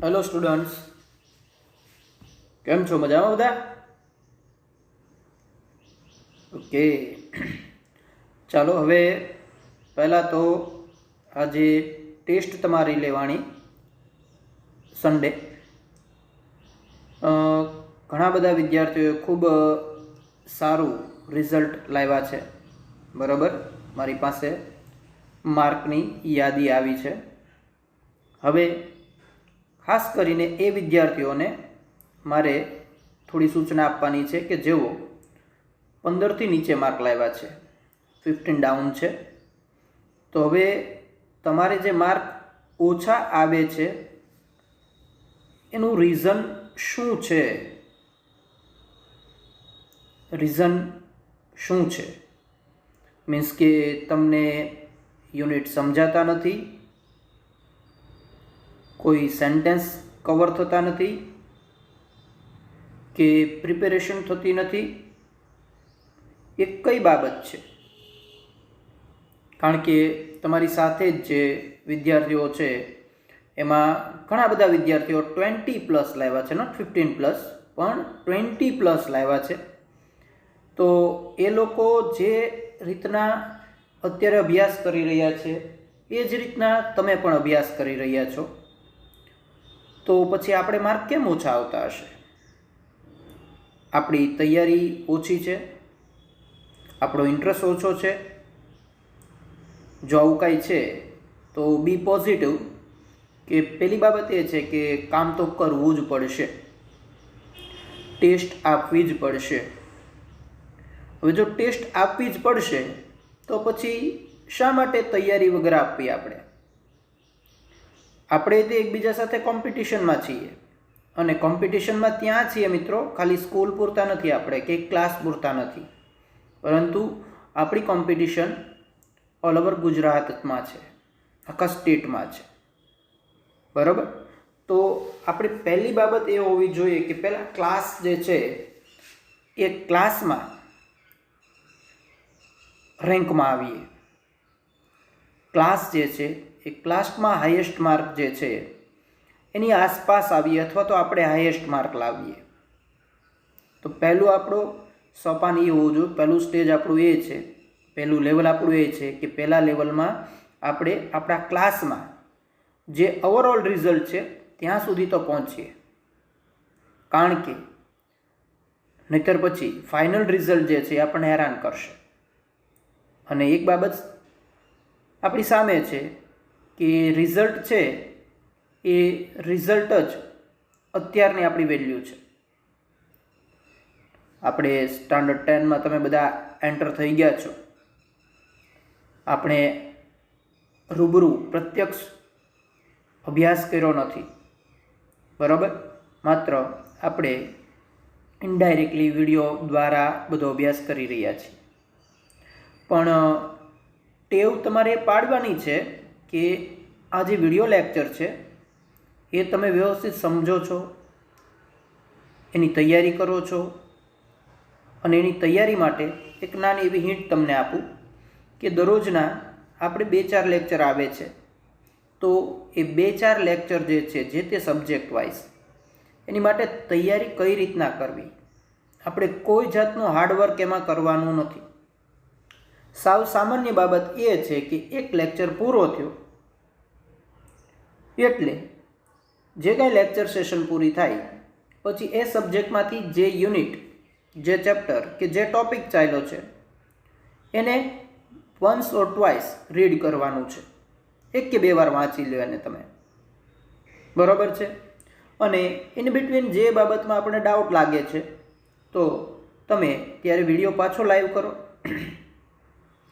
Hello students, કેમ છો? મજામાં બધા? ઓકે, ચાલો હવે પહેલાં તો આજે ટેસ્ટ તમારી લેવાની સન્ડે. ઘણા બધા વિદ્યાર્થીઓએ ખૂબ સારું રિઝલ્ટ લાવ્યા છે, બરાબર. મારી પાસે માર્કની યાદી આવી છે. હવે ખાસ કરીને એ વિદ્યાર્થીઓને મારે થોડી સૂચના આપવાની છે કે જેઓ 15થી નીચે માર્ક લાવ્યા છે, 15 ડાઉન છે. તો હવે તમારે જે માર્ક ઓછા આવે છે એનું રીઝન શું છે? રીઝન શું છે? મીન્સ કે તમને યુનિટ સમજાતા નથી, કોઈ સેન્ટેન્સ કવર થતા નથી, કે પ્રિપેરેશન થતી નથી, એ કઈ બાબત છે? કારણ કે તમારી સાથે જ જે વિદ્યાર્થીઓ છે એમાં ઘણા બધા વિદ્યાર્થીઓ 20+ લાવ્યા છે, નોટ 15+, પણ 20+ લાવ્યા છે. તો એ લોકો જે રીતના અત્યારે અભ્યાસ કરી રહ્યા છે એ જ રીતના તમે પણ અભ્યાસ કરી રહ્યા છો. તો પછી આપણે માર્ક કેમ ઓછા આવતા હશે? આપણી તૈયારી ઓછી છે, આપણો ઇન્ટરેસ્ટ ઓછો છે. જો આવું કાંઈ છે તો બી પોઝિટિવ, કે પહેલી બાબત એ છે કે કામ તો કરવું જ પડશે, ટેસ્ટ આપવી જ પડશે. હવે જો ટેસ્ટ આપવી જ પડશે તો પછી શા માટે તૈયારી વગર આપવી? આપણે તે એકબીજા સાથે કોમ્પિટિશનમાં છીએ, અને કોમ્પિટિશનમાં ત્યાં છીએ મિત્રો, ખાલી સ્કૂલ પૂરતા નથી આપણે, કે ક્લાસ પૂરતા નથી, પરંતુ આપણી કોમ્પિટિશન ઓલ ઓવર ગુજરાતમાં છે, આખા સ્ટેટમાં છે, બરાબર. તો આપણી પહેલી બાબત એ હોવી જોઈએ કે પહેલાં ક્લાસ જે છે એ ક્લાસમાં રેન્કમાં આવીએ. ક્લાસ જે છે એ ક્લાસમાં હાઈએસ્ટ માર્ક જે છે એની આસપાસ આવીએ, અથવા તો આપણે હાઈએસ્ટ માર્ક લાવીએ. તો પહેલું આપણું સોપાન એ હોવું જોઈએ, પહેલું સ્ટેજ આપણું એ છે, પહેલું લેવલ આપણું એ છે કે પહેલાં લેવલમાં આપણે આપણા ક્લાસમાં જે ઓવરઓલ રિઝલ્ટ છે ત્યાં સુધી તો પહોંચીએ. કારણ કે નહીંતર પછી ફાઇનલ રિઝલ્ટ જે છે એ આપણને હેરાન કરશે. અને એક બાબત આપણી સામે છે કે રિઝલ્ટ છે એ રિઝલ્ટ જ અત્યારની આપણી વેલ્યુ છે. આપણે સ્ટાન્ડર્ડ 10માં તમે બધા એન્ટર થઈ ગયા છો. આપણે રૂબરૂ પ્રત્યક્ષ અભ્યાસ કર્યો નથી, બરાબર. માત્ર આપણે ઇનડાયરેક્ટલી વિડીયો દ્વારા બધો અભ્યાસ કરી રહ્યા છીએ. પણ ટેવ તમારે પાડવાની છે કે આ જે વિડીયો લેક્ચર છે એ તમે વ્યવસ્થિત સમજો છો, એની તૈયારી કરો છો. અને એની તૈયારી માટે એક નાની એવી હિન્ટ તમને આપું કે દરરોજના આપણે 2-4 લેક્ચર આવે છે, તો એ 2-4 લેક્ચર જે છે જે તે સબ્જેક્ટ વાઇઝ એની માટે તૈયારી કઈ રીતના કરવી. આપણે કોઈ જાતનું હાર્ડવર્ક એમાં કરવાનું નથી. સાવ સામાન્ય બાબત એ છે કે એક લેક્ચર પૂરો થયો એટલે જે કાંઈ લેક્ચર સેશન પૂરી થાય પછી એ સબ્જેક્ટમાંથી જે યુનિટ, જે ચેપ્ટર કે જે ટોપિક ચાલ્યો છે એને વન્સ ઓર ટ્વાઇસ રીડ કરવાનું છે. 1 કે 2 વાર વાંચી લો એને તમે, બરાબર છે. અને ઇન બિટવીન જે બાબતમાં આપણને ડાઉટ લાગે છે તો તમે ત્યારે વિડીયો પાછો લાઈવ કરો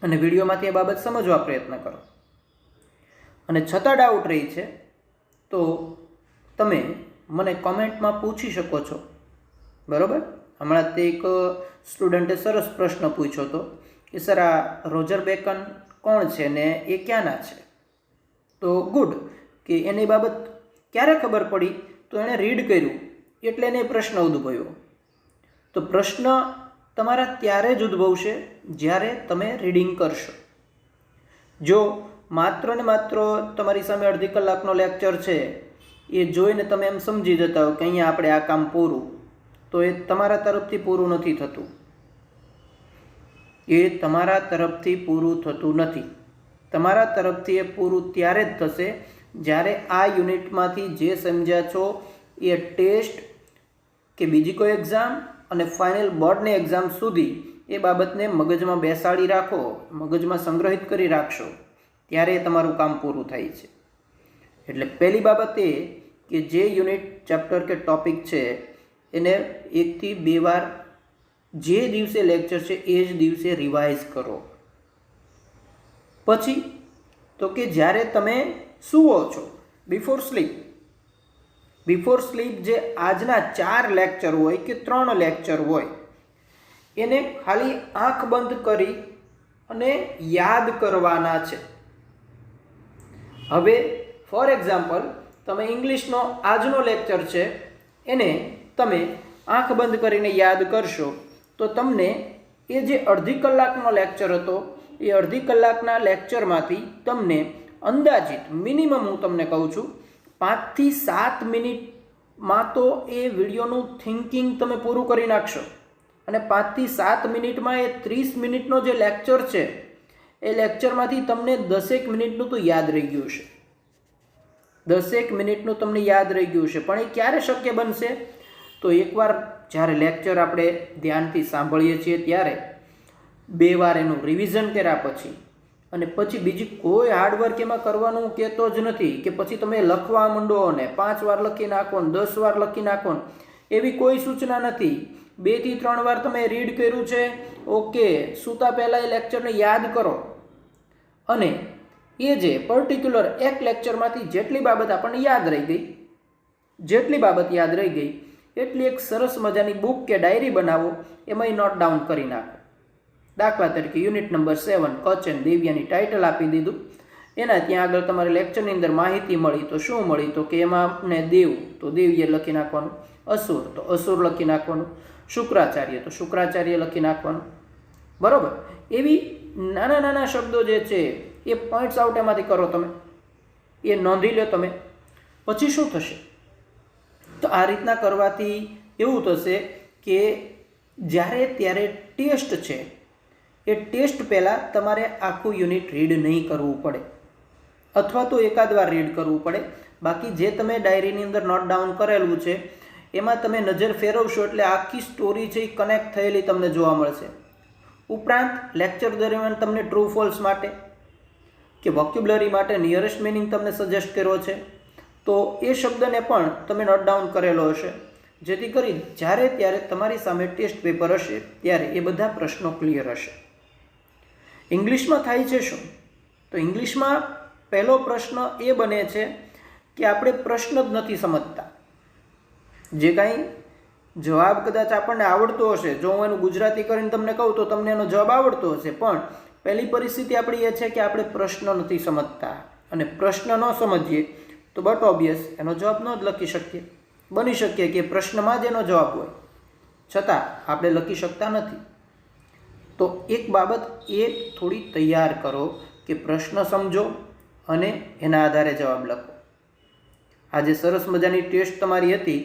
અને વિડીયોમાંથી એ બાબત સમજવા પ્રયત્ન કરો. અને છતાં ડાઉટ રહી છે તો તમે મને કોમેન્ટમાં પૂછી શકો છો, બરાબર. હમણાં તે એક સ્ટુડન્ટે સરસ પ્રશ્ન પૂછ્યો હતો કે સર આ રોજર બેકન કોણ છે ને એ ક્યાંના છે? તો ગુડ કે એની બાબત ક્યારે ખબર પડી? તો એણે રીડ કર્યું એટલે એને પ્રશ્ન ઉદ્ભવ્યો. તો પ્રશ્ન તમારા ત્યારે જ ઉદ્ભવશે જ્યારે તમે રીડિંગ કરશો. જો માત્ર ને માત્ર તમારી સામે અડધી કલાકનો લેક્ચર છે એ જોઈને તમે એમ સમજી જતા હો કે અહીંયા આપણે આ કામ પૂરું, તો એ તમારા તરફથી પૂરું નથી થતું. એ તમારા તરફથી પૂરું થતું નથી. તમારા તરફથી એ પૂરું ત્યારે જ થશે જ્યારે આ યુનિટમાંથી જે સમજ્યા છો એ ટેસ્ટ કે બીજી કોઈ એક્ઝામ અને ફાઇનલ બોર્ડની એક્ઝામ સુધી એ બાબતને મગજમાં બેસાડી રાખો, મગજમાં સંગ્રહિત કરી રાખશો, ત્યારે તમારું કામ પૂરું થાય છે. એટલે પહેલી બાબત એ કે જે યુનિટ ચેપ્ટર કે ટોપિક છે એને 1 થી 2 વાર જે દિવસે લેક્ચર છે એ જ દિવસે રિવાઇઝ કરો. પછી તો કે જ્યારે તમે સૂવો છો, બિફોર સ્લીપ જે આજના 4 લેક્ચર હોય કે 3 લેક્ચર હોય એને ખાલી આંખ બંધ કરી અને યાદ કરવાના છે. હવે ફોર એક્ઝામ્પલ તમે ઇંગ્લિશનો આજનો લેક્ચર છે એને તમે આંખ બંધ કરીને યાદ કરશો તો તમને એ જે અડધી કલાકનો લેક્ચર હતો એ અડધી કલાકના લેક્ચરમાંથી તમને અંદાજિત મિનિમમ હું તમને કહું છું 5 થી 7 મિનિટમાં તો એ વિડીયોનું થિંકિંગ તમે પૂરું કરી નાખશો. અને 5 થી 7 મિનિટમાં એ 30 મિનિટનો જે લેક્ચર છે એ લેક્ચરમાંથી તમને 10 મિનિટનું તો યાદ રહી ગયું છે. 10 મિનિટનું તમને યાદ રહી ગયું છે. પણ એ ક્યારે શક્ય બનશે? તો એકવાર જ્યારે લેક્ચર આપણે ધ્યાનથી સાંભળીએ છીએ ત્યારે 2 વાર એનું રિવિઝન કર્યા પછી, અને પછી બીજી કોઈ હાર્ડવર્ક એમાં કરવાનું હું કહેતો જ નથી કે પછી તમે લખવા માંડો ને 5 વાર લખી નાખો ને 10 વાર લખી નાખો, એવી કોઈ સૂચના નથી. 2 થી 3 વાર તમે રીડ કર્યું છે, ઓકે, સૂતા પહેલાં એ લેક્ચરને યાદ કરો અને એ જે પર્ટિક્યુલર એક લેક્ચરમાંથી જેટલી બાબત આપણને યાદ રહી ગઈ, એટલી એક સરસ મજાની બુક કે ડાયરી બનાવો, એમાં નોટ ડાઉન કરી નાખો. દાખલા તરીકે યુનિટ નંબર 7 કચ્છ અને દેવિયાની ટાઇટલ આપી દીધું. એના ત્યાં આગળ તમારે લેક્ચરની અંદર માહિતી મળી તો શું મળી? તો કે એમાં આપણે દેવ તો દેવીએ લખી નાખવાનું, અસુર તો અસુર લખી નાખવાનું, શુક્રાચાર્ય તો શુક્રાચાર્ય લખી નાખવાનું. બરાબર? એવી નાના નાના શબ્દો જે છે એ પોઈન્ટ્સ આઉટ એમાંથી કરો, તમે એ નોંધી લો તમે. પછી શું થશે? તો આ રીતના કરવાથી એવું થશે કે જ્યારે ત્યારે ટેસ્ટ છે એ ટેસ્ટ પહેલાં તમારે આખું યુનિટ રીડ નહીં કરવું પડે, અથવા તો એકાદ વાર રીડ કરવું પડે. બાકી જે તમે ડાયરીની અંદર નોટ ડાઉન કરેલું છે એમાં તમે નજર ફેરવશો એટલે આખી સ્ટોરી છે એ કનેક્ટ થયેલી તમને જોવા મળશે. ઉપરાંત લેક્ચર દરમિયાન તમને ટ્રુ ફોલ્સ માટે કે વોક્યુબ્લરી માટે નિયરેસ્ટ મિનિંગ તમને સજેસ્ટ કર્યો છે, તો એ શબ્દને પણ તમે નોટ ડાઉન કરેલો હશે, જેથી કરી જ્યારે ત્યારે તમારી સામે ટેસ્ટ પેપર હશે ત્યારે એ બધા પ્રશ્નો ક્લિયર હશે. ઇંગ્લિશમાં થાય છે શું? તો ઇંગ્લિશમાં પહેલો પ્રશ્ન એ બને છે કે આપણે પ્રશ્ન જ નથી સમજતા. જે કાંઈ જવાબ કદાચ આપણને આવડતો હશે, જો હું એનું ગુજરાતી કરીને તમને કહું તો તમને એનો જવાબ આવડતો હશે, પણ પહેલી પરિસ્થિતિ આપણી એ છે કે આપણે પ્રશ્ન નથી સમજતા, અને પ્રશ્ન ન સમજીએ તો બટ ઓબ્વિયસ એનો જવાબ ન જ લખી શકીએ. બની શકીએ કે પ્રશ્નમાં જ એનો જવાબ હોય છતાં આપણે લખી શકતા નથી. તો એક બાબત એ થોડી તૈયાર કરો કે પ્રશ્ન સમજો અને એના આધારે જવાબ લખો. આજે સરસ મજાની ટેસ્ટ તમારી હતી,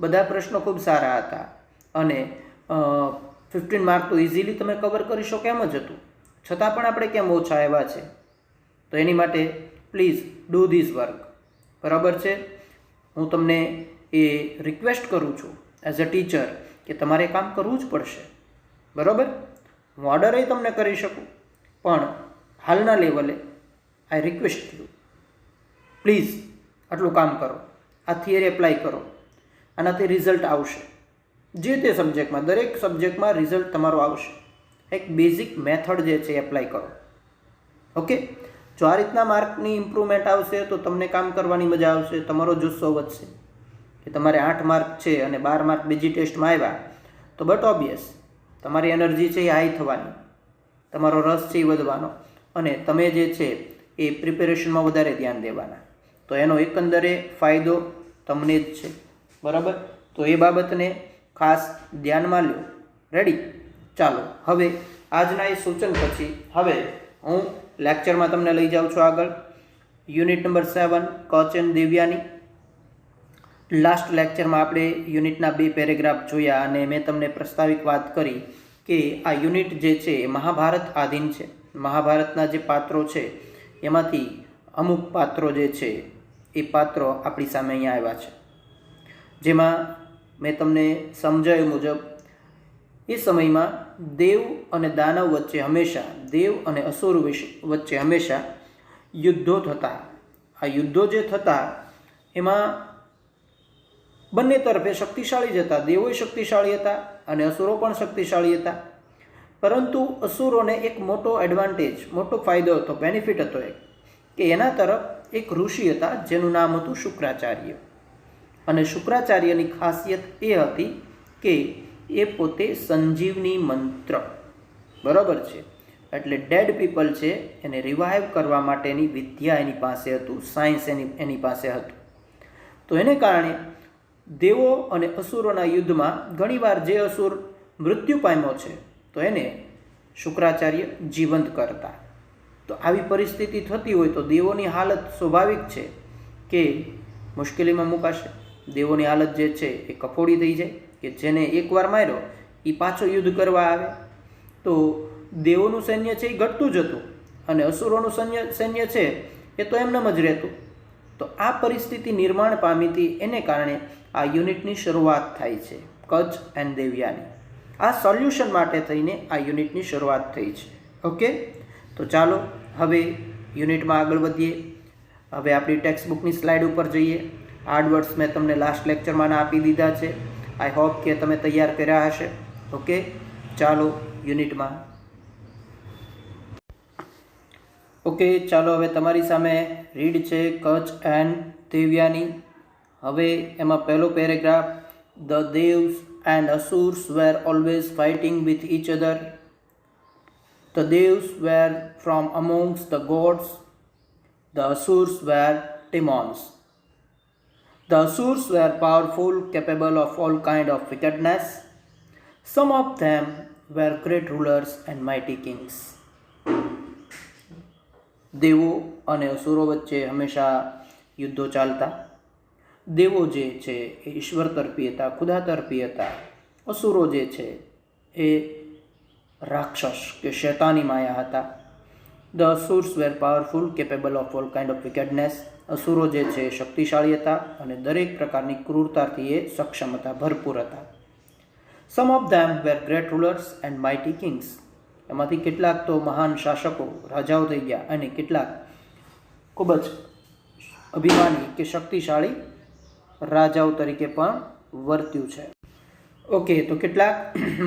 બધા પ્રશ્નો ખૂબ સારા હતા અને 15 માર્ક તો ઇઝીલી તમે કવર કરી શકો એમ જ હતું, છતાં પણ આપણે કેમ ઓછા આવ્યા છે? તો એની માટે પ્લીઝ ડૂ ધીસ વર્ક. બરાબર છે? હું તમને એ રિક્વેસ્ટ કરું છું એઝ અ ટીચર કે તમારે કામ કરવું જ પડશે. બરાબર? હું ઓર્ડર તમને કરી શકું, પણ હાલના લેવલે આઈ રિક્વેસ્ટ યુ, પ્લીઝ આટલું કામ કરો, આ થિયરી એપ્લાય કરો, આનાથી રિઝલ્ટ આવશે. જે તે સબ્જેક્ટમાં, દરેક સબ્જેક્ટમાં રિઝલ્ટ તમારો આવશે. એક બેઝિક મેથડ જે છે એપ્લાય કરો. ઓકે? જો આ રીતના માર્કની ઇમ્પ્રુવમેન્ટ આવશે તો તમને કામ કરવાની મજા આવશે, તમારો જુસ્સો વધશે. કે તમારે 8 માર્ક છે અને 12 માર્ક બીજી ટેસ્ટમાં આવ્યા તો બટ ઓબ્વિયસ તમારી એનર્જી છે એ હાઈ થવાની, તમારો રસ છે એ વધવાનો, અને તમે જે છે એ પ્રિપેરેશનમાં વધારે ધ્યાન દેવાના. તો એનો એકંદરે ફાયદો તમને જ છે. બરાબર? તો એ બાબતને ખાસ ધ્યાનમાં લો. રેડી? ચાલો હવે આજના એ સૂચન પછી હવે હું લેક્ચરમાં તમને લઈ જાઉં છું આગળ. Unit number 7 Kach and Devyani. Last લેક્ચરમાં આપણે યુનિટના 2 પેરેગ્રાફ જોયા અને મેં તમને પ્રસ્તાવિક વાત કરી કે આ યુનિટ જે છે એ મહાભારત આધીન છે. મહાભારતના જે પાત્રો છે એમાંથી અમુક પાત્રો જે છે એ પાત્રો આપણી સામે અહીંયા આવ્યા છે, જેમાં મેં તમને સમજાવ્યું મુજબ એ સમયમાં દેવ અને દાનવ વચ્ચે હંમેશા, દેવ અને અસુર વચ્ચે હંમેશા યુદ્ધો થતા. આ યુદ્ધો જે થતા એમાં બંને તરફે શક્તિશાળી જ હતા. દેવો શક્તિશાળી હતા અને અસુરો પણ શક્તિશાળી હતા. પરંતુ અસુરોને એક મોટો એડવાન્ટેજ, મોટો ફાયદો હતો, બેનિફિટ હતો એક, કે એના તરફ એક ઋષિ હતા જેનું નામ હતું શુક્રાચાર્ય. અને શુક્રાચાર્યની ખાસિયત એ હતી કે એ પોતે સંજીવની મંત્ર, બરાબર છે, એટલે ડેડ પીપલ છે એને રિવાઇવ કરવા માટેની વિદ્યા એની પાસે હતું, સાયન્સ એની પાસે હતું. તો એને કારણે દેવો અને અસુરોના યુદ્ધમાં ઘણીવાર જે અસુર મૃત્યુ પામ્યો છે તો એને શુક્રાચાર્ય જીવંત કરતા. તો આવી પરિસ્થિતિ થતી હોય તો દેવોની હાલત સ્વાભાવિક છે કે મુશ્કેલીમાં મુકાશે. દેવોની હાલત જે છે એ કફોડી થઈ જાય, કે જેને એકવાર માર્યો એ પાછો યુદ્ધ કરવા આવે તો દેવોનું સૈન્ય છે એ ઘટતું જ હતું અને અસુરોનું સૈન્ય છે એ તો એમનેમ જ રહેતું. તો આ પરિસ્થિતિ નિર્માણ પામી હતી, એને કારણે આ યુનિટની શરૂઆત થાય છે, કચ એન્ડ દેવ્યાની. આ સોલ્યુશન માટે થઈને આ યુનિટની શરૂઆત થઈ છે. ઓકે, તો ચાલો હવે યુનિટમાં આગળ વધીએ. હવે આપણી ટેક્સ્ટ બુકની સ્લાઇડ ઉપર જઈએ. હાર્ડ વર્ડ્સ મેં તમને લાસ્ટ લેક્ચરમાં આપી દીધા છે. આઈ હોપ કે તમે તૈયાર કર્યા હશે. ઓકે, ચાલો યુનિટમાં. ઓકે, ચાલો હવે તમારી સામે રીડ છે કચ એન્ડ દેવ્યાની. હવે એમાં પહેલો paragraph, the Devs and Asurs were always fighting with each other. The Devs were from amongst the gods, the Asurs were demons. The Asurs were powerful, capable of all kind of wickedness. Some of them were great rulers and mighty kings. દેવો અને અસુરો વચ્ચે હંમેશા યુદ્ધો ચાલતા. દેવો જે છે એ ઈશ્વર તરફી હતા, ખુદા તરફી હતા. અસુરો જે છે એ રાક્ષસ કે શૈતાની માયા હતા. The Asurs were powerful, capable of all kind of wickedness. અસુરો જે છે એ શક્તિશાળી હતા અને દરેક પ્રકારની ક્રૂરતાથી એ સક્ષમ હતા, ભરપૂર હતા. Some of them were great rulers and mighty kings. એમાંથી કેટલાક તો મહાન શાસકો, રાજાઓ થઈ ગયા, અને કેટલાક ખૂબ જ અભિમાની કે શક્તિશાળી રાજાઓ તરીકે પણ વર્ત્યું છે. ઓકે, તો કેટલાક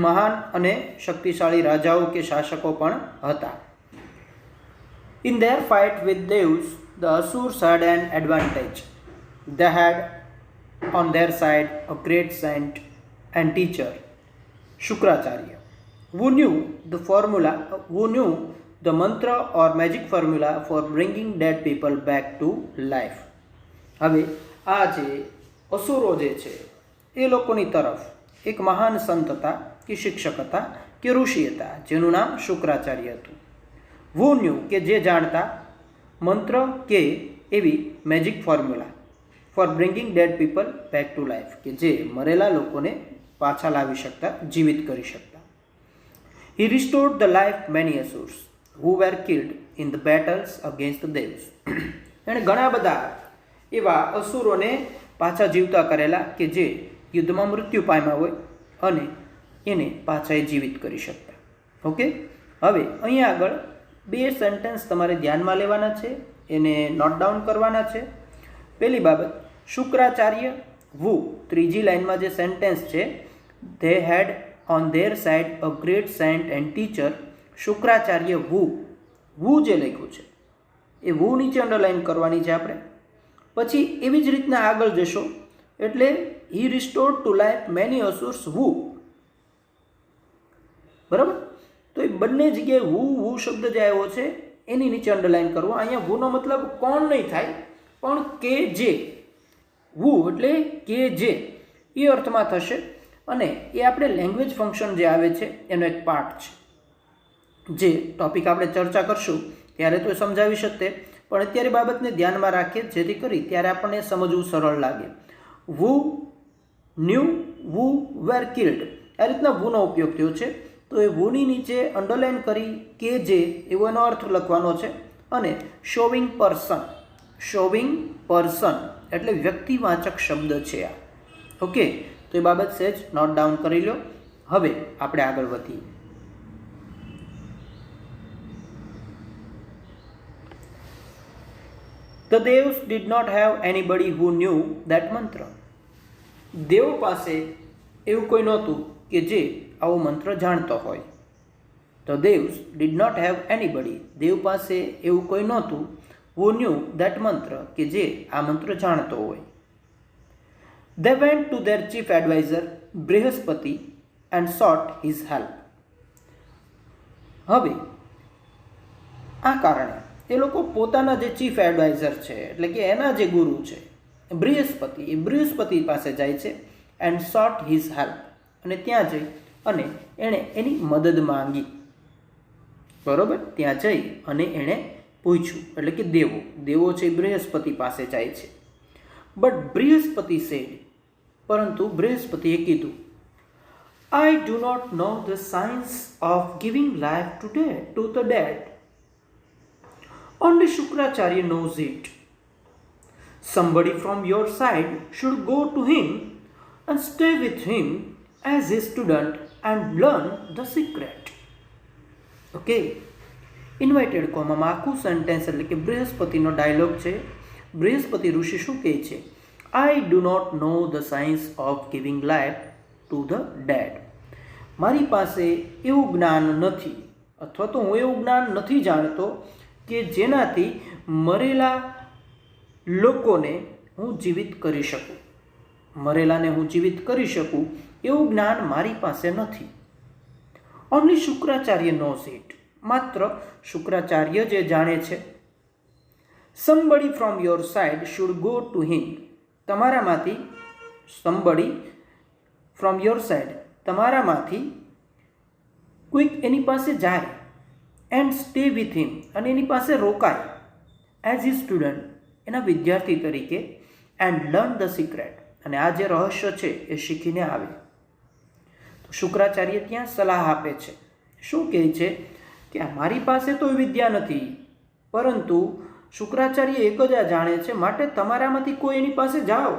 મહાન અને શક્તિશાળી રાજાઓ કે શાસકો પણ હતા. In their fight with Devs the Asurs had an advantage. They had on their side a great saint and teacher, Shukracharya, who knew the mantra or magic formula for bringing dead people back to life. હવે આ જે અસુરો જે છે એ લોકોની તરફ એક મહાન સંત હતા કે શિક્ષક હતા કે ઋષિ હતા જેનું નામ શુક્રાચાર્ય હતું. વુ ન્યુ કે જે જાણતા, મંત્ર કે એવી magic formula for bringing dead people back to life, કે જે મરેલા લોકોને પાછા લાવી શકતા, જીવિત કરી શકતા. He restored the life many Asurs who were killed in the battles against the Devs. એણે ઘણા બધા એવા અસુરોને પાછા જીવતા કરેલા કે જે યુદ્ધમાં મૃત્યુ પામ્યા હોય અને એને પાછા જીવિત કરી શકતા. ઓકે, હવે અહીંયા આગળ 2 સેન્ટેન્સ તમારે ધ્યાનમાં લેવાના છે, એને નોટ ડાઉન કરવાના છે. પહેલી બાબત, શુક્રાચાર્ય વુ, ત્રીજી લાઇનમાં જે સેન્ટેન્સ છે, they had on their side a great saint and teacher. Shukracharya who, who જે લખ્યું છે એ વુ નીચે અંડરલાઇન કરવાની છે આપણે. પછી એવી જ રીતના આગળ જશો એટલે હી restored to life many Asurs વુ, બરાબર. તો એ બંને જગ્યાએ વુ શબ્દ જે આવ્યો છે એની નીચે અંડરલાઇન કરવો. અહીંયા વુનો મતલબ કોણ નહીં થાય પણ કે જે. વુ એટલે કે જે એ અર્થમાં થશે અને એ આપણે લેંગ્વેજ ફંક્શન જે આવે છે એનો એક પાર્ટ છે. જે ટોપિક આપણે ચર્ચા કરશું ત્યારે તો સમજાવી શકતે, પણ અત્યારે બાબતને ધ્યાનમાં રાખીએ જેથી કરી ત્યારે આપણને સમજવું સરળ લાગે. વુ ન્યૂ વુ વેર કિલ્ડ, આ રીતના વુનો ઉપયોગ થયો છે. તો એ વુની નીચે અંડરલાઇન કરી કે જે એવો એનો અર્થ લખવાનો છે. અને શોવિંગ પર્સન એટલે વ્યક્તિવાચક શબ્દ છે આ. ઓકે, તો એ બાબત સહેજ નોટ ડાઉન કરી લો. હવે આપણે આગળ વધીએ. The Devs did not have anybody who knew that mantra. દેવ પાસે એવું કોઈ નહોતું કે જે આવો મંત્ર જાણતો હોય. The Devs did not have anybody. દેવ પાસે એવું કોઈ નહોતું who knew that mantra કે જે આ મંત્ર જાણતો હોય. They went to their chief advisor Brihaspati and sought his help. હવે આ કારણે એ લોકો પોતાના જે ચીફ એડવાઇઝર છે એટલે કે એના જે ગુરુ છે બૃહસ્પતિ પાસે જાય છે. એન્ડ સોટ હિઝ હેલ્પ, અને ત્યાં જઈ અને એણે એની મદદ માંગી. બરોબર, ત્યાં જઈ અને એણે પૂછ્યું, એટલે કે દેવો છે બૃહસ્પતિ પાસે જાય છે. બટ બૃહસ્પતિ સેડ, પરંતુ બૃહસ્પતિએ કીધું, I do not know the science of giving life to the dead. Only Shukracharya knows it. Somebody from your side should go to him and stay with him as his student and learn the secret. Okay. Invited કોમામાં આખું sentence એટલે કે બૃહસ્પતિનો dialog છે. બૃહસ્પતિ ઋષિ શું કહે છે? I do not know the science of giving life to the dead. મારી પાસે એવું જ્ઞાન નથી, અથવા તો હું એવું જ્ઞાન નથી જાણતો કે જેનાથી મરેલા લોકોને હું જીવિત કરી શકું. મરેલાને હું જીવિત કરી શકું એવું જ્ઞાન મારી પાસે નથી. Only Shukracharya nose it. માત્ર શુક્રાચાર્ય જે જાણે છે. Somebody from your side should go to him. તમારામાંથી સમબડી ફ્રોમ યોર સાઇડ, તમારામાંથી કોઈક એની પાસે જાય. એન્ડ સ્ટે વિથ હિમ, અને એની પાસે રોકાય. એઝ હિઝ સ્ટુડન્ટ, એના વિદ્યાર્થી તરીકે. એન્ડ લર્ન ધ સિક્રેટ, અને આ જે રહસ્ય છે એ શીખીને આવે. તો શુક્રાચાર્ય ત્યાં સલાહ આપે છે. શું કહે છે કે મારી પાસે તો વિદ્યા નથી, પરંતુ શુક્રાચાર્ય એક જ આ જાણે છે, માટે તમારામાંથી કોઈ એની પાસે જાઓ,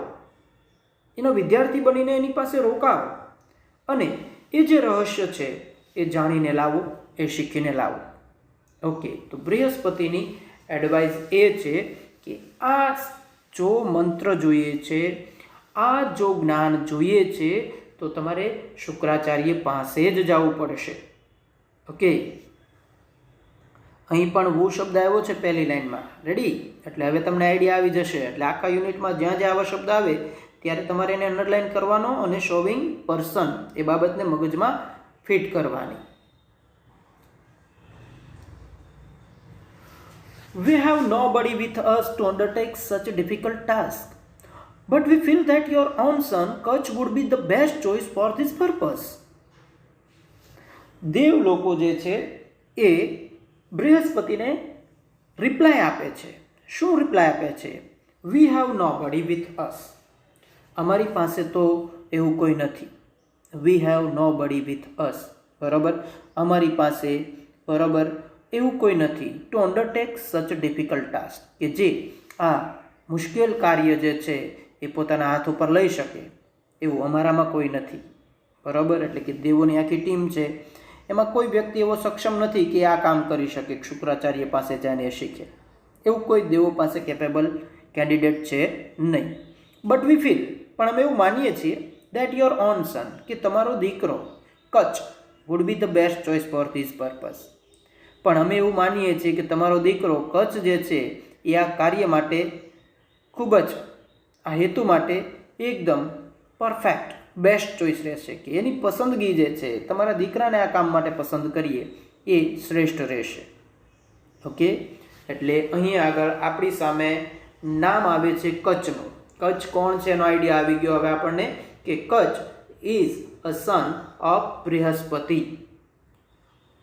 એનો વિદ્યાર્થી બનીને એની પાસે રોકાવો, અને એ જે રહસ્ય છે એ જાણીને લાવો, એ શીખીને લાવો. ઓકે, તો બૃહસ્પતિની એડવાઇસ એ છે કે આ જો મંત્ર જોઈએ છે, આ જો જ્ઞાન જોઈએ છે, તો તમારે શુક્રાચાર્ય પાસે જ જવું પડશે. ઓકે, અહીં પણ વો શબ્દ આવ્યો છે પહેલી લાઈનમાં. રેડી? એટલે હવે તમને આઈડિયા આવી જશે. એટલે આખા યુનિટમાં જ્યાં જ્યાં આવા શબ્દ આવે ત્યારે તમારે એને અંડરલાઇન કરવાનો અને શોવિંગ પર્સન એ બાબતને મગજમાં ફિટ કરવાની. We have nobody with us to undertake such a difficult task, but we feel that your own son Kach would be the best choice for this purpose. દેવ લોકો જે છે એ બૃહસ્પતિને reply આપે છે. શું reply આપે છે? We have nobody with us. અમારી પાસે તો એવું કોઈ નથી. We have nobody with us. બરાબર, અમારી પાસે બરાબર એવું કોઈ નથી. ટુ અંડરટેક સચ ડિફિકલ્ટ ટાસ્ક, કે જે આ મુશ્કેલ કાર્ય જે છે એ પોતાના હાથ ઉપર લઈ શકે એવું અમારામાં કોઈ નથી. બરાબર, એટલે કે દેવોની આખી ટીમ છે, એમાં કોઈ વ્યક્તિ એવો સક્ષમ નથી કે આ કામ કરી શકે, શુક્રાચાર્ય પાસે જઈને એ શીખે. એવું કોઈ દેવો પાસે કેપેબલ કેન્ડિડેટ છે નહીં. બટ વી ફીલ, પણ અમે એવું માનીએ છીએ દેટ યોર ઓન સન, કે તમારો દીકરો Kutch would be the best choice for this purpose. પણ અમે એવું માનીએ છીએ કે તમારો દીકરો કચ્છ જે છે એ આ કાર્ય માટે ખૂબ જ, આ હેતુ માટે એકદમ પરફેક્ટ બેસ્ટ ચોઇસ રહેશે, કે એની પસંદગી જે છે તમારા દીકરાને આ કામ માટે પસંદ કરીએ એ શ્રેષ્ઠ રહેશે. ઓકે, એટલે અહીં આગળ આપણી સામે નામ આવે છે કચ્છનું. કચ્છ કોણ છે એનો આઈડિયા આવી ગયો હવે આપણને, કે Kutch is a son of Brihaspati.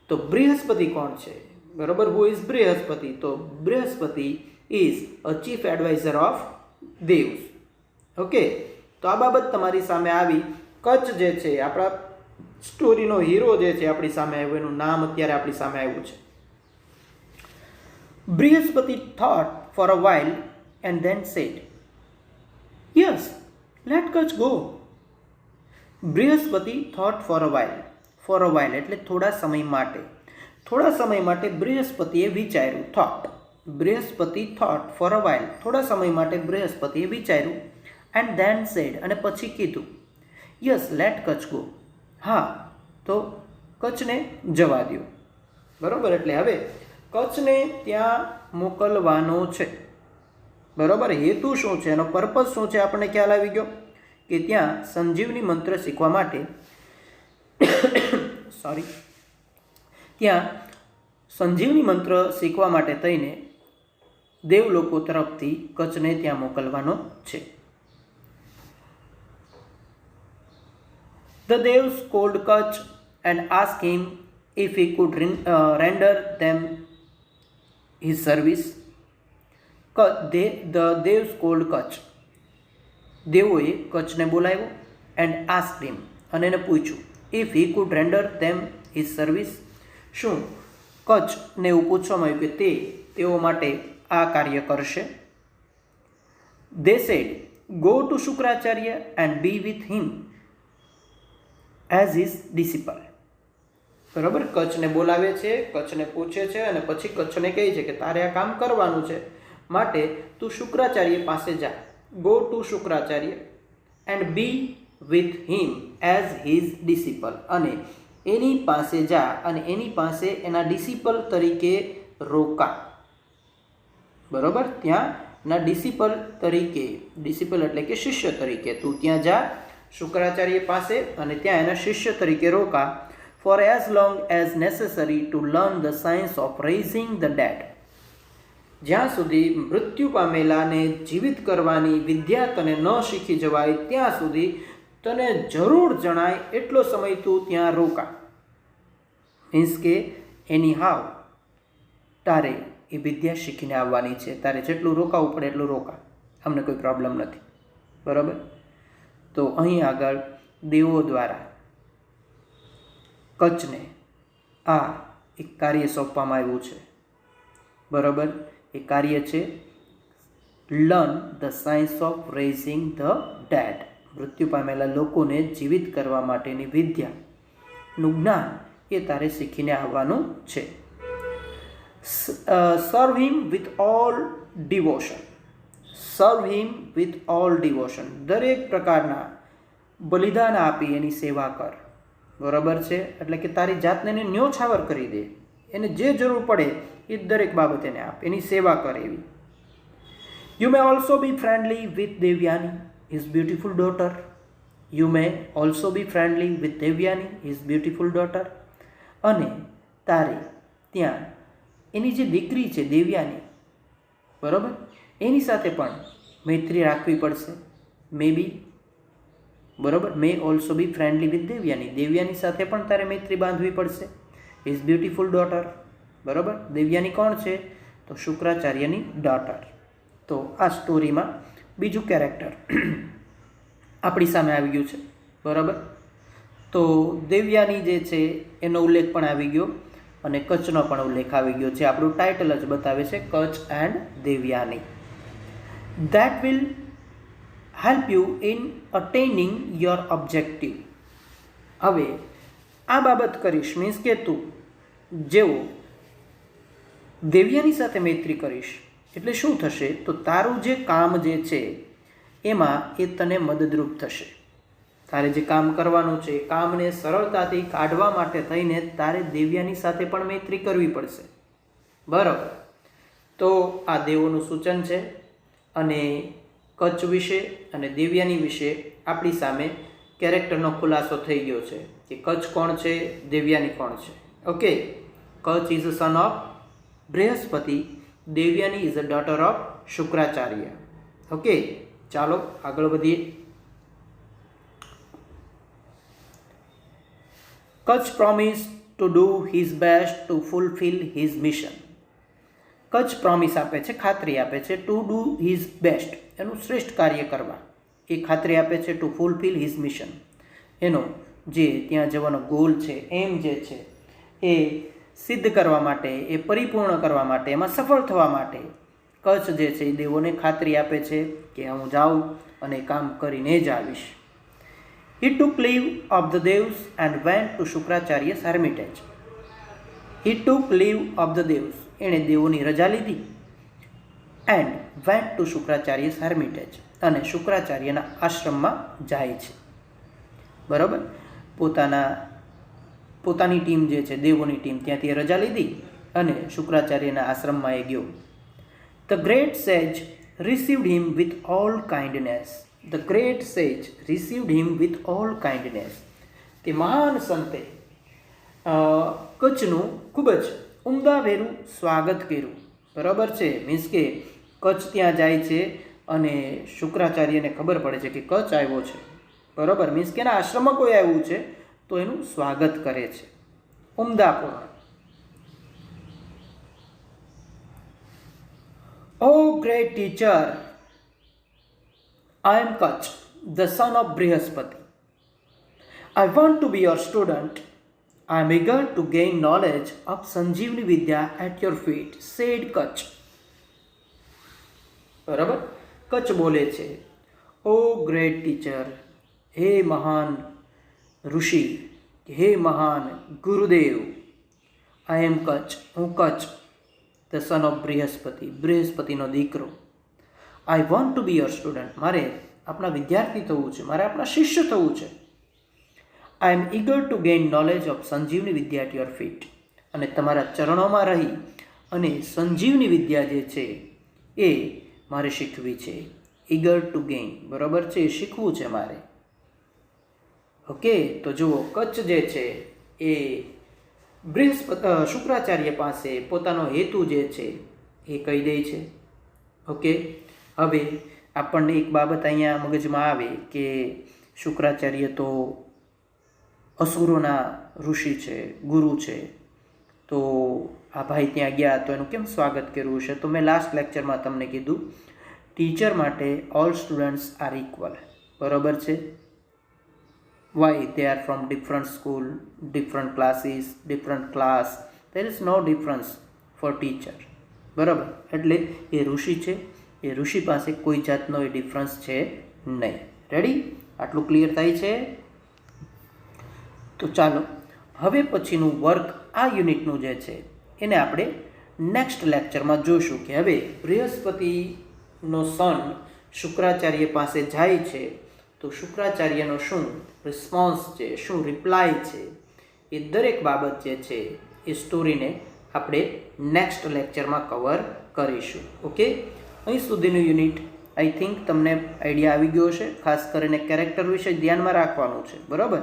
તો બૃહસ્પતિ કોણ છે? બરોબર, હુ ઇઝ બૃહસ્પતિ? તો Brihaspati is a chief advisor of devs. Okay, તો આ બાબત તમારી સામે આવી. કચ્છ જે છે આપણા સ્ટોરીનો હીરો જે છે આપણી સામે આવ્યો, એનું નામ અત્યારે આપણી સામે આવ્યું છે. Brihaspati thought for a while and then said, "Yes, let Kutch go." Brihaspati thought for a while. For a while એટલે થોડા સમય માટે. થોડા સમય માટે બૃહસ્પતિએ વિચાર્યું. thought. Brihaspati thought for a while. થોડા સમય માટે બૃહસ્પતિએ વિચાર્યું. and then said અને પછી કીધું, "Yes, let Kutch go." હા, તો કચ્છને જવા દો. બરોબર, એટલે હવે કચ્છને ત્યાં મોકલવાનો છે. બરોબર, હેતુ શું છે, એનો પર્પઝ શું છે આપણને ખ્યાલ આવી ગયો કે ત્યાં સંજીવની મંત્ર શીખવા માટે ત્યાં સંજીવની મંત્ર શીખવા માટે થઈને દેવ લોકો તરફથી કચ્છને ત્યાં મોકલવાનો છે. The devs called Kutch and asked him if he could render them his service. The devs called Kutch. દેવોએ કચ્છને બોલાવ્યો એન્ડ આસ્ક્ડ હિમ અને એને પૂછ્યું if he could render them his service. શું કચ્છને એવું પૂછવામાં આવ્યું કે તેઓ માટે આ કાર્ય કરશે. They said go to Shukracharya and be with him as his disciple. બરાબર, કચ્છને બોલાવે છે, કચ્છને પૂછે છે અને પછી કચ્છને કહે છે કે તારે આ કામ કરવાનું છે, માટે તું શુક્રાચાર્ય પાસે જા. Go to Shukracharya and be with him as his disciple. અને એની પાસે જા અને એની પાસે એના ડિસિપલ તરીકે રોકા. બરોબર, ત્યાં એના ડિસિપલ તરીકે, ડિસિપલ એટલે કે શિષ્ય તરીકે તું ત્યાં જા શુક્રાચાર્ય પાસે અને ત્યાં એના શિષ્ય તરીકે રોકા. For as long as necessary to learn the science of raising the dead. જ્યાં સુધી મૃત્યુ પામેલાને જીવિત કરવાની વિદ્યા તને ન શીખી જવાય ત્યાં સુધી તને જરૂર જણાય એટલો સમય તું ત્યાં રોકા. મીન્સ કે એની હાવ તારે એ વિદ્યા શીખીને આવવાની છે. તારે જેટલું રોકાવું પડે એટલું રોકા, અમને કોઈ પ્રોબ્લેમ નથી. બરાબર, તો અહીં આગળ દેવો દ્વારા કચ્છને આ એક કાર્ય સોંપવામાં આવ્યું છે. બરાબર, એ કાર્ય છે learn the science of raising the dead. મૃત્યુ પામેલા લોકોને જીવિત કરવા માટેની વિદ્યાનું જ્ઞાન એ તારે શીખીને આવવાનું છે. સર્વ હિમ વિથ ઓલ ડિવોશન. સર્વ હિમ વિથ ઓલ ડિવોશન. દરેક પ્રકારના બલિદાન આપી એની સેવા કર. બરાબર છે, એટલે કે તારી જાતને એને ન્યોછાવર કરી દે. એને જે જરૂર પડે એ દરેક બાબત એને આપ, એની સેવા કરે એવી. You may also B friendly with Devyani his beautiful daughter. You may also B friendly with Devyani his beautiful daughter. અને તારે ત્યાં એની જે દીકરી છે દેવયાની, બરાબર, એની સાથે પણ મૈત્રી રાખવી પડશે. મે બી, બરાબર, મે also B friendly with Devyani. Devyani સાથે પણ તારે મૈત્રી બાંધવી પડશે. His beautiful daughter. બરાબર, દેવયાની કોણ છે? તો શુક્રાચાર્યની ડોટર. તો આ સ્ટોરીમાં બીજું કેરેક્ટર આપણી સામે આવી ગયું છે. બરાબર, તો દેવયાની જે છે એનો ઉલ્લેખ પણ આવી ગયો અને કચ્છનો પણ ઉલ્લેખ આવી ગયો છે. આપણું ટાઇટલ જ બતાવે છે Kach and Devyani. That will help you in attaining your objective. હવે આ બાબત કરીશ, મીન્સ કે તું જેવો દેવયાની સાથે મૈત્રી કરીશ એટલે શું થશે? તો તારું જે કામ જે છે એમાં એ તને મદદરૂપ થશે. તારે જે કામ કરવાનું છે એ કામને સરળતાથી કાઢવા માટે થઈને તારે દેવયાની સાથે પણ મૈત્રી કરવી પડશે. બરાબર, તો આ દેવોનું સૂચન છે અને કચ્છ વિશે અને દેવયાની વિશે આપણી સામે કેરેક્ટરનો ખુલાસો થઈ ગયો છે કે કચ્છ કોણ છે, દેવયાની કોણ છે. Okay, Kutch is a son of Brihaspati, Devyani is a daughter of Shukracharya. Okay, ચાલો આગળ વધીએ. Kutch promised to do his best to fulfil his mission. Kutch promise આપે છે, ખાતરી આપે છે ટુ ડુ હિઝ બેસ્ટ, એનું શ્રેષ્ઠ કાર્ય કરવા. એ ખાતરી આપે છે ટુ ફૂલફિલ હિઝ મિશન, એનો જે ત્યાં જવાનો ગોલ છે, એમ જે છે એ સિદ્ધ કરવા માટે, એ પરિપૂર્ણ કરવા માટે, એમાં સફળ થવા માટે કચ્છ જે છે એ દેવોને ખાતરી આપે છે કે હું જાઉં અને કામ કરીને જ આવીશ. He took leave of the devs and went to શુક્રાચાર્ય's hermitage. He took leave of the devs, એણે દેવોની રજા લીધી. And went to શુક્રાચાર્ય's hermitage, અને શુક્રાચાર્યના આશ્રમમાં જાય છે. બરાબર, પોતાની ટીમ જે છે, દેવોની ટીમ, ત્યાંથી રજા લીધી અને શુક્રાચાર્યના આશ્રમમાં એ ગયો. The great sage received him with all kindness. The great sage received him with all kindness. તે મહાન સંતે કચ્છનું ખૂબ જ ઉમદાભેરું સ્વાગત કર્યું. બરાબર છે, મીન્સ કે કચ્છ ત્યાં જાય છે અને શુક્રાચાર્યને ખબર પડે છે કે કચ્છ આવ્યો છે. બરાબર, મીન્સ કે એના આશ્રમમાં કોઈ આવ્યું છે તો એનું સ્વાગત કરે છે ઉમદાપૂર્ણ. Oh great teacher, I am Kach, the son of Brihaspati. I want to be your student. I am eager to gain knowledge of Sanjeevani Vidya at your feet, said Kach. બરાબર, કચ્છ બોલે છે, ઓ ગ્રેટ ટીચર, હે મહાન ઋષિ, હે મહાન ગુરુદેવ. આઈ am Kach, હું Kach, the son of Brihaspati, બૃહસ્પતિનો દીકરો. I want to be your student, મારે આપણા વિદ્યાર્થી થવું છે, મારે આપણા શિષ્ય થવું છે. I am eager to gain knowledge of Sanjeevani Vidya at your feet, અને તમારા ચરણોમાં રહી અને સંજીવની વિદ્યા જે છે એ મારે શીખવી છે. ઈગર ટુ ગેઇન, બરાબર છે, શીખવું છે મારે. ઓકે, તો જુઓ, કચ્છ જે છે એ શુક્રાચાર્ય પાસે પોતાનો હેતુ જે છે એ કહી દે છે. ઓકે, હવે આપણને એક બાબત અહીંયા મગજમાં આવે કે શુક્રાચાર્ય તો અસુરોના ઋષિ છે, ગુરુ છે, તો આ ભાઈ ત્યાં ગયા તો એનું કેમ સ્વાગત કરવું છે? તો મેં લાસ્ટ લેક્ચરમાં તમને કીધું, ટીચર માટે ઓલ સ્ટુડન્ટ્સ આર ઇક્વલ. બરાબર છે. Why? They are from different school, different classes, different class. There is no difference for teacher. બરાબર, એટલે એ ઋષિ છે, એ ઋષિ પાસે કોઈ જાતનો એ ડિફરન્સ છે નહીં. રેડી? આટલું ક્લિયર થાય છે? તો ચાલો હવે પછીનું વર્ક આ યુનિટનું જે છે એને આપણે નેક્સ્ટ લેક્ચરમાં જોઈશું કે હવે બૃહસ્પતિનો સન શુક્રાચાર્ય પાસે જાય છે તો શુક્રાચાર્યનો શું રિસ્પોન્સ છે, શું રિપ્લાય છે, એ દરેક બાબત જે છે એ સ્ટોરીને આપણે નેક્સ્ટ લેક્ચરમાં કવર કરીશું. ઓકે, અહીં સુધીનું યુનિટ આઈ થિંક તમને આઈડિયા આવી ગયો છે. ખાસ કરીને કેરેક્ટર વિશે ધ્યાનમાં રાખવાનું છે. બરાબર,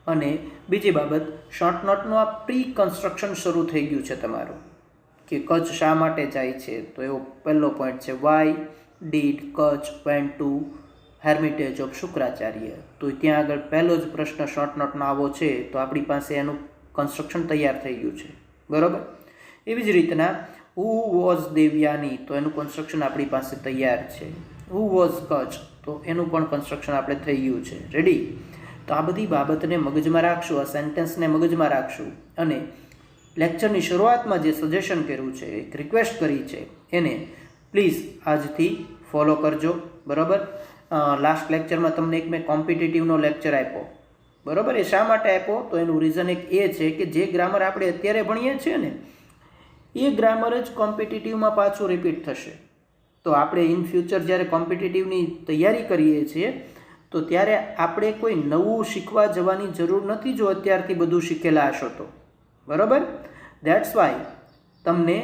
અને બીજી બાબત, શોર્ટ નોટનું આ પ્રી કન્સ્ટ્રક્શન શરૂ થઈ ગયું છે તમારું કે કચ્છ શા માટે જાય છે. તો એવો પહેલો પોઈન્ટ છે, why did Kach went to hermitage of Shukracharya. તો ત્યાં આગળ પહેલો જ પ્રશ્ન શોર્ટ નોટનો આવો છે તો આપણી પાસે એનું કન્સ્ટ્રક્શન તૈયાર થઈ ગયું છે. બરાબર, એવી જ રીતના હુ વોઝ દેવયાની, તો એનું કન્સ્ટ્રક્શન આપણી પાસે તૈયાર છે. હુ વોઝ કચ્છ, તો એનું પણ કન્સ્ટ્રક્શન આપણે થઈ ગયું છે. રેડી? તો આ બધી બાબતને મગજમાં રાખશું, આ સેન્ટેન્સને મગજમાં રાખશું, અને લેક્ચરની શરૂઆતમાં જે સજેશન કર્યું છે, એક રિક્વેસ્ટ કરી છે, એને પ્લીઝ આજથી ફોલો કરજો. બરાબર, લાસ્ટ લેક્ચરમાં તમને એક મેં કોમ્પિટિટિવનો લેક્ચર આપ્યો. બરાબર, એ શા માટે આપ્યો? તો એનું રીઝન એક એ છે કે જે ગ્રામર આપણે અત્યારે ભણીએ છીએ ને એ ગ્રામર જ કોમ્પિટિટિવમાં પાછું રિપીટ થશે. તો આપણે ઇન ફ્યુચર જ્યારે કોમ્પિટિટિવની તૈયારી કરીએ છીએ તો ત્યારે આપણે કોઈ નવું શીખવા જવાની જરૂર નથી જો અત્યારથી બધું શીખેલા હશો તો. બરાબર, દેટ્સ વાય તમને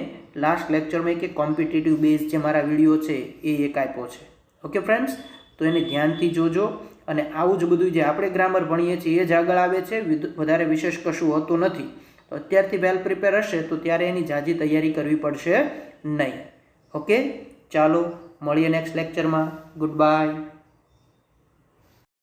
લાસ્ટ લેક્ચરમાં એક કોમ્પિટિટિવ બેઝ જે મારા વિડીયો છે એ એક આપ્યો છે. ઓકે ફ્રેન્ડ્સ, તો એને ધ્યાનથી જોજો, અને આવું જ બધું જે આપણે ગ્રામર ભણીએ છીએ એ જ આગળ આવે છે, વધારે વિશેષ કશું હોતું નથી. તો અત્યારથી વેલ પ્રિપેર હશે તો ત્યારે એની ઝાઝી તૈયારી કરવી પડશે નહીં. ઓકે, ચાલો મળીએ નેક્સ્ટ લેક્ચરમાં. Good bye.